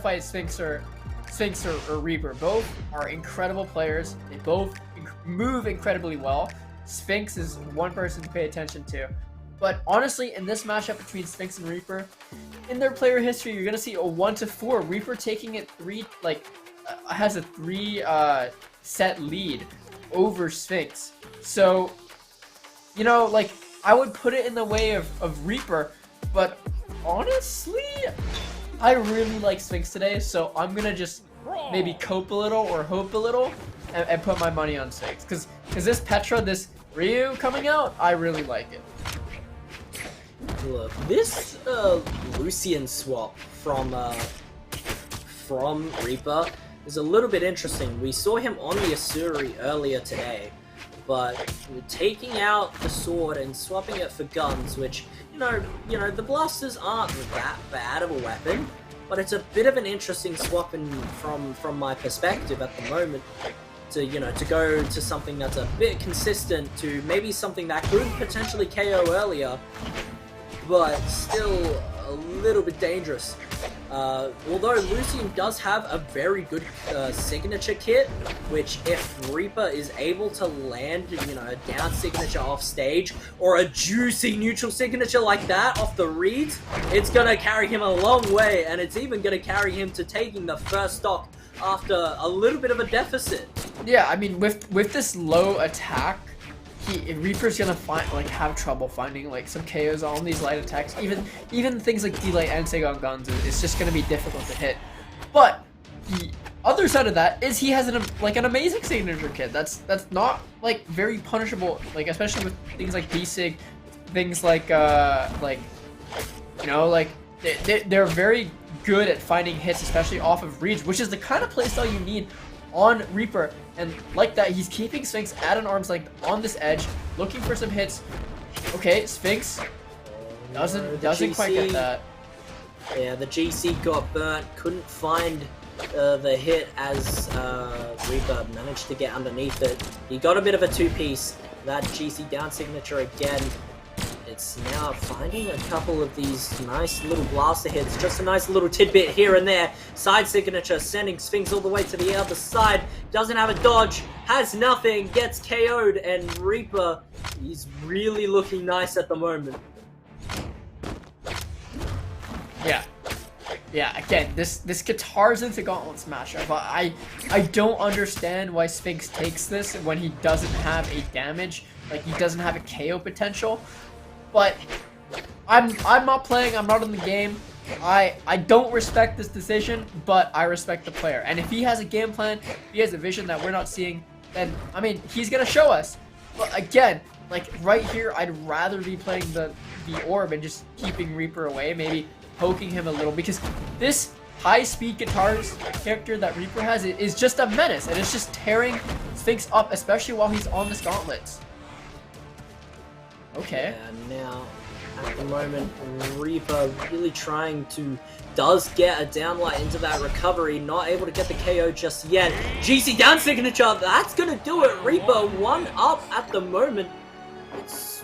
fight Sphynx or Reaper. Both are incredible players. They both move incredibly well. Sphynx is one person to pay attention to. But honestly, in this matchup between Sphynx and Reaper, in their player history, you're gonna see a 1-4. Reaper taking it has a 3 set lead over Sphynx. So, you know, like, I would put it in the way of Reaper, but honestly, I really like Sphynx today, so I'm gonna just maybe cope a little or hope a little and put my money on Sphynx. Because this Petra, this Ryu coming out, I really like it. Look, this Lucien swap from Reaper is a little bit interesting. We saw him on the Asuri earlier today, but taking out the sword and swapping it for guns, which you know the blasters aren't that bad of a weapon, but it's a bit of an interesting swap from my perspective at the moment. To go to something that's a bit consistent to maybe something that could potentially KO earlier, but still a little bit dangerous. Although Lucien does have a very good signature kit, which if Reaper is able to land, a down signature off stage, or a juicy neutral signature like that off the reads, it's gonna carry him a long way, and it's even gonna carry him to taking the first stock after a little bit of a deficit. Yeah, I mean, with this low attack, Reaper's gonna have trouble finding some KOs on these light attacks. Even things like D-Light and nSig on guns, it's just gonna be difficult to hit. But the other side of that is he has an amazing signature kit. That's not very punishable, especially with things like nSig, things they're very good at finding hits, especially off of reach, which is the kind of playstyle you need on Reaper. And like that, he's keeping Sphynx at an arm's length on this edge, looking for some hits. Okay, Sphynx doesn't quite get that. Yeah, the GC got burnt, couldn't find the hit as Reaper managed to get underneath it. He got a bit of a two-piece. That GC down signature again. It's now finding a couple of these nice little blaster hits, just a nice little tidbit here and there. Side signature sending Sphynx all the way to the other side. Doesn't have a dodge, has nothing, gets KO'd, and Reaper, he's really looking nice at the moment. Yeah, again, this Guitars into Gauntlets matchup, I don't understand why Sphynx takes this when he doesn't have a damage, he doesn't have a KO potential. But I'm not playing, I'm not in the game. I don't respect this decision, but I respect the player. And if he has a game plan, if he has a vision that we're not seeing, then, I mean, he's going to show us. But again, right here, I'd rather be playing the orb and just keeping Reaper away, maybe poking him a little, because this high-speed Guitars character that Reaper has is just a menace, and it's just tearing Sphynx up, especially while he's on this Gauntlets. Okay. Yeah, now, at the moment, Reaper really does get a downlight into that recovery, not able to get the KO just yet. GC down signature, that's gonna do it. Reaper 1 up at the moment. It's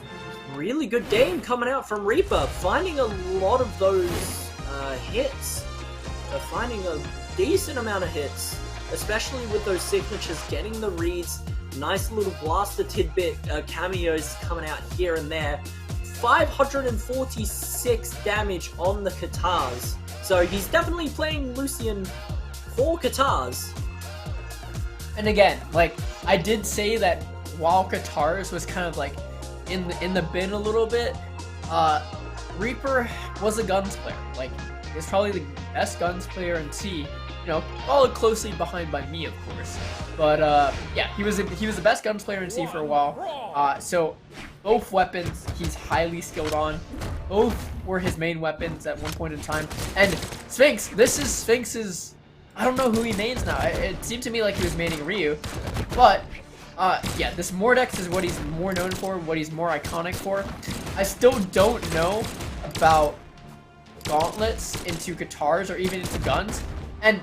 really good game coming out from Reaper, finding a lot of those hits. Finding a decent amount of hits, especially with those signatures, getting the reads. Nice little blaster tidbit cameos coming out here and there. 546 damage on the Guitars. So he's definitely playing Lucien for Guitars. And again, I did say that while Guitars was kind of in the bin a little bit, Reaper was a guns player. He's probably the best guns player in C. Followed closely behind by me, of course. But yeah, he was the best guns player in C for a while. So both weapons he's highly skilled on. Both were his main weapons at one point in time. And Sphynx, this is Sphynx's. I don't know who he mains now. It seemed to me like he was maining Ryu, but yeah, this Mordex is what he's more known for, what he's more iconic for. I still don't know about Gauntlets into Guitars or even into guns. And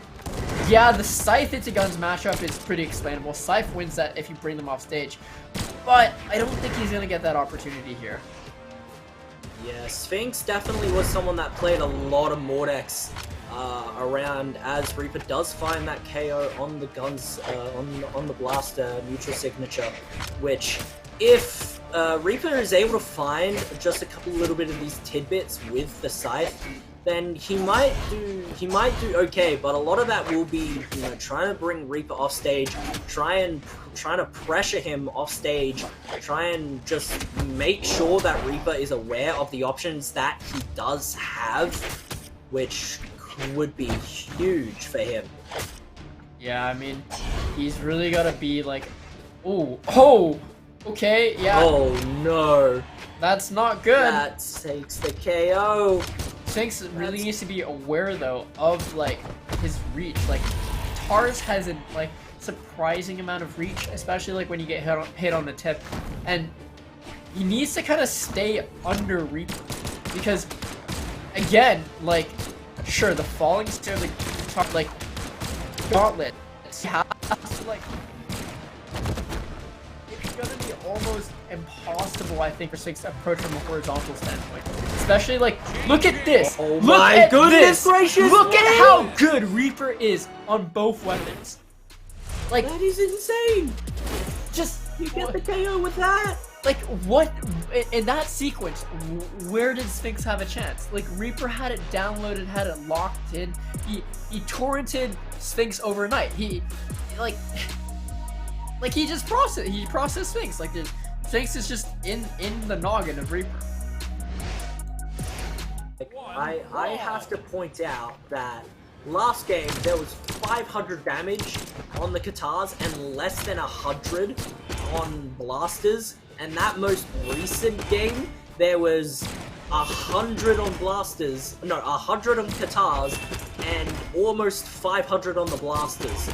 yeah, the Scythe into guns matchup is pretty explainable. Scythe wins that if you bring them off stage. But I don't think he's going to get that opportunity here. Yeah, Sphynx definitely was someone that played a lot of Mordex around as Reaper does find that KO on the guns, on the blaster neutral signature, which if Reaper is able to find just a couple little bit of these tidbits with the scythe, then he might do okay, but a lot of that will be, you know, trying to bring Reaper off stage, trying to pressure him off stage, try and just make sure that Reaper is aware of the options that he does have, which would be huge for him. Yeah, I mean, he's really gotta be like, oh, okay, yeah. Oh no. That's not good. That takes the KO. Sphynx really needs to be aware though of like his reach. Like Tars has a like surprising amount of reach, especially like when you get hit on the tip, and he needs to kind of stay under Reaper because again, like sure the falling stair like gauntlet, it's like it's gonna be almost impossible, I think, for Sphynx to approach from a horizontal standpoint. Especially like, look at this! Oh look my at goodness this! gracious! Look at how good Reaper is on both weapons. Like that is insane! Just you get the KO with that! Like what in that sequence? Where did Sphynx have a chance? Like Reaper had it downloaded, had it locked in. He torrented Sphynx overnight. He he just processed. He processed Sphynx. Like Sphynx is just in the noggin of Reaper. I have to point out that last game there was 500 damage on the katars and less than 100 on blasters, and that most recent game there was 100 on blasters, no, 100 on katars and almost 500 on the blasters.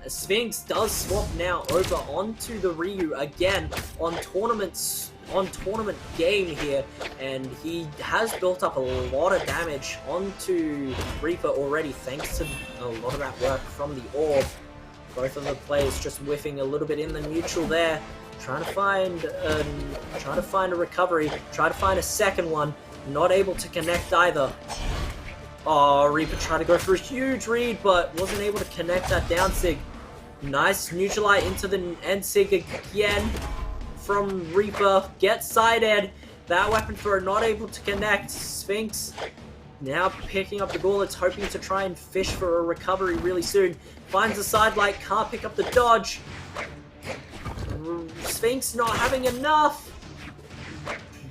Sphynx does swap now over onto the Ryu again on tournament game here, and he has built up a lot of damage onto Reaper already thanks to a lot of that work from the orb. Both of the players just whiffing a little bit in the neutral there, trying to find a recovery, try to find a second one, not able to connect either. Oh, Reaper trying to go for a huge read, but wasn't able to connect that down sig. Nice neutralite into the nSig again from Reaper. Get sided. That weapon throw not able to connect. Sphynx now picking up the gauntlets, hoping to try and fish for a recovery really soon. Finds the side light, can't pick up the dodge. Sphynx not having enough.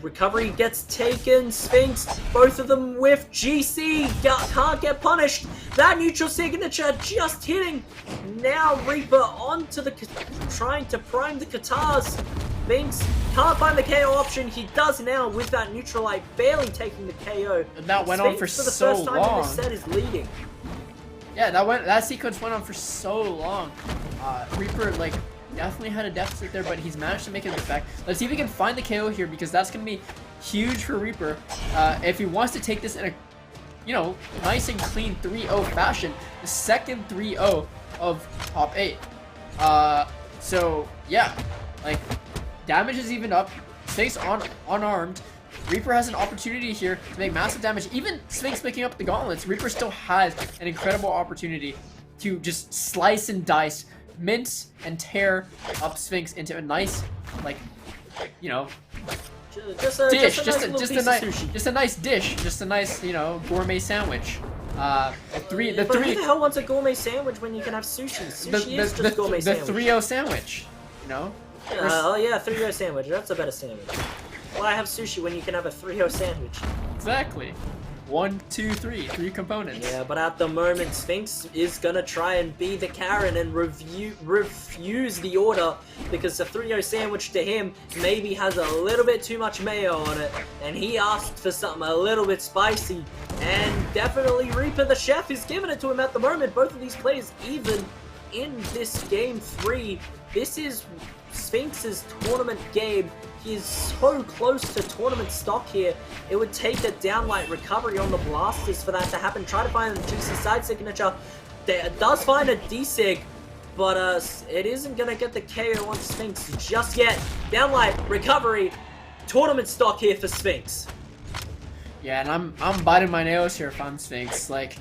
Recovery gets taken. Sphynx, both of them with GC, can't get punished. That neutral signature just hitting. Now Reaper onto the, trying to prime the katars. Sphynx can't find the KO option. He does now with that neutralite, barely taking the KO. And that went on for the so first time long. in this set is leading. Yeah, that sequence went on for so long. Reaper like definitely had a deficit there, but he's managed to make it back. Let's see if we can find the KO here, because that's going to be huge for Reaper. If he wants to take this in a, you know, nice and clean 3-0 fashion, the second 3-0 of top 8. So yeah, like damage is even up. Sphynx unarmed. Reaper has an opportunity here to make massive damage. Even Sphynx picking up the gauntlets, Reaper still has an incredible opportunity to just slice and dice, mince and tear up Sphynx into a nice, like, you know, just a nice dish, just a nice, you know, gourmet sandwich. The three. Who the hell wants a gourmet sandwich when you can have sushi? Sushi is just gourmet sandwich. The 3-0 sandwich, you know. Oh yeah, 3-0 sandwich. That's a better sandwich. Why have sushi when you can have a 3-0 sandwich? Exactly. 1, 2, 3. 3 components. Yeah, but at the moment, Sphynx is gonna try and be the Karen and refuse the order, because the 3-0 sandwich to him maybe has a little bit too much mayo on it, and he asked for something a little bit spicy, and definitely Reaper the chef is giving it to him at the moment. Both of these players, even in this game 3, this is Sphynx's tournament game. He's so close to tournament stock here. It would take a downlight recovery on the blasters for that to happen. Try to find the GC side signature. Does find a D-Sig, but it isn't going to get the KO on Sphynx just yet. Downlight recovery. Tournament stock here for Sphynx. Yeah, and I'm biting my nails here if I'm Sphynx. Like,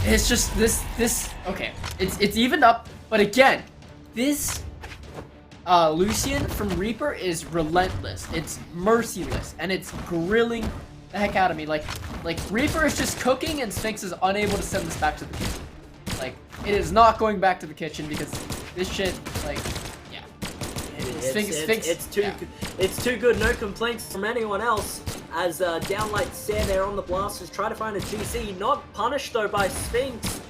It's just this. Okay, it's evened up, but again, this Lucien from Reaper is relentless. It's merciless, and it's grilling the heck out of me. Like Reaper is just cooking, and Sphynx is unable to send this back to the kitchen. Like, it is not going back to the kitchen because this shit, like, yeah. It's too good. No complaints from anyone else. As Downlight Stare there on the blasters, try to find a GC. Not punished though by Sphynx.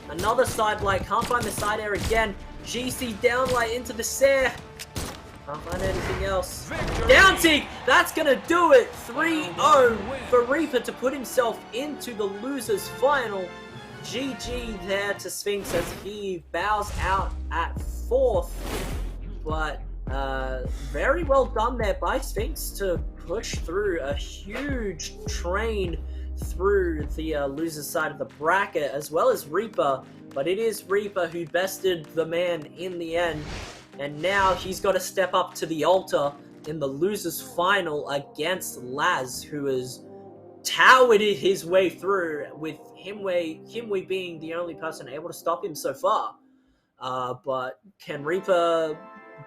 Another side light, can't find the side air again. GC Downlight into the Stare. Can't find anything else. nSig! That's gonna do it! 3-0 for Reaper to put himself into the losers final. GG there to Sphynx as he bows out at 4th. But very well done there by Sphynx to push through a huge train through the loser side of the bracket, as well as Reaper. But it is Reaper who bested the man in the end. And now he's got to step up to the altar in the losers final against Laz, who has towered his way through, with Himway being the only person able to stop him so far. But can Reaper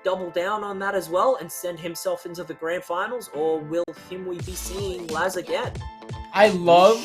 double down on that as well and send himself into the grand finals, or will Himway be seeing Laz again? I love